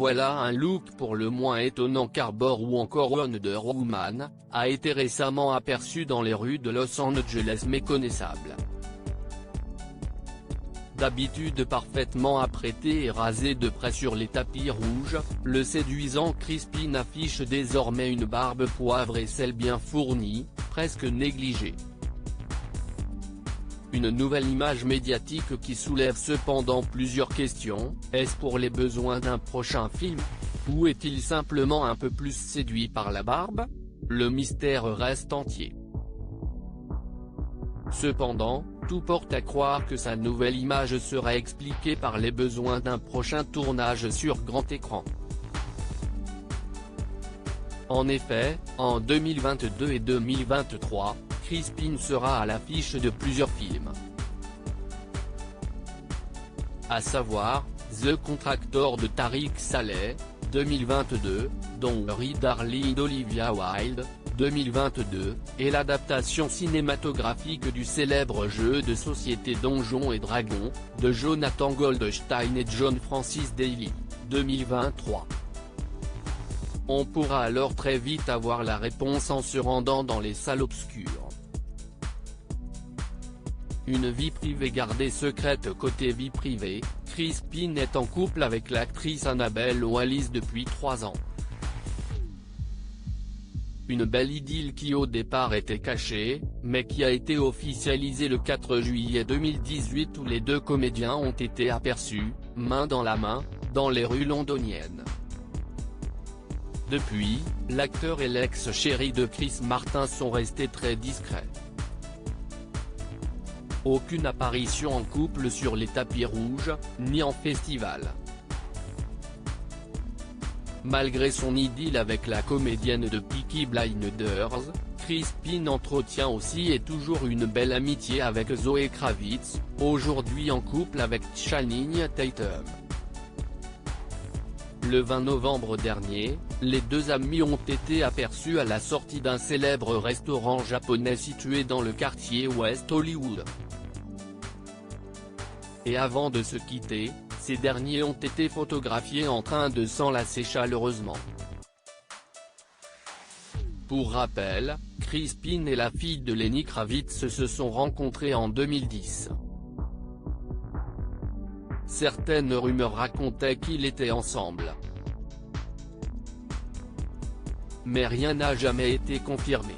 Voilà un look pour le moins étonnant car Bor ou encore Wonder Woman a été récemment aperçu dans les rues de Los Angeles méconnaissable. D'habitude parfaitement apprêté et rasé de près sur les tapis rouges, le séduisant Chris Pine affiche désormais une barbe poivre et sel bien fournie, presque négligée. Une nouvelle image médiatique qui soulève cependant plusieurs questions: est-ce pour les besoins d'un prochain film? Ou est-il simplement un peu plus séduit par la barbe? Le mystère reste entier. Cependant, tout porte à croire que sa nouvelle image serait expliquée par les besoins d'un prochain tournage sur grand écran. En effet, en 2022 et 2023, Chris Pine sera à l'affiche de plusieurs films. À savoir, The Contractor de Tariq Saleh, 2022, dont Red Darling d'Olivia Wilde, 2022, et l'adaptation cinématographique du célèbre jeu de société Donjons et Dragons, de Jonathan Goldstein et John Francis Daley, 2023. On pourra alors très vite avoir la réponse en se rendant dans les salles obscures. Une vie privée gardée secrète. Côté vie privée, Chris Pine est en couple avec l'actrice Annabelle Wallis depuis 3 ans. Une belle idylle qui au départ était cachée, mais qui a été officialisée le 4 juillet 2018 où les deux comédiens ont été aperçus, main dans la main, dans les rues londoniennes. Depuis, l'acteur et l'ex-chérie de Chris Martin sont restés très discrets. Aucune apparition en couple sur les tapis rouges, ni en festival. Malgré son idylle avec la comédienne de Peaky Blinders, Chris Pine entretient aussi et toujours une belle amitié avec Zoe Kravitz, aujourd'hui en couple avec Channing Tatum. Le 20 novembre dernier, les deux amis ont été aperçus à la sortie d'un célèbre restaurant japonais situé dans le quartier West Hollywood. Et avant de se quitter, ces derniers ont été photographiés en train de s'enlacer chaleureusement. Pour rappel, Chris Pine et la fille de Lenny Kravitz se sont rencontrés en 2010. Certaines rumeurs racontaient qu'ils étaient ensemble. Mais rien n'a jamais été confirmé.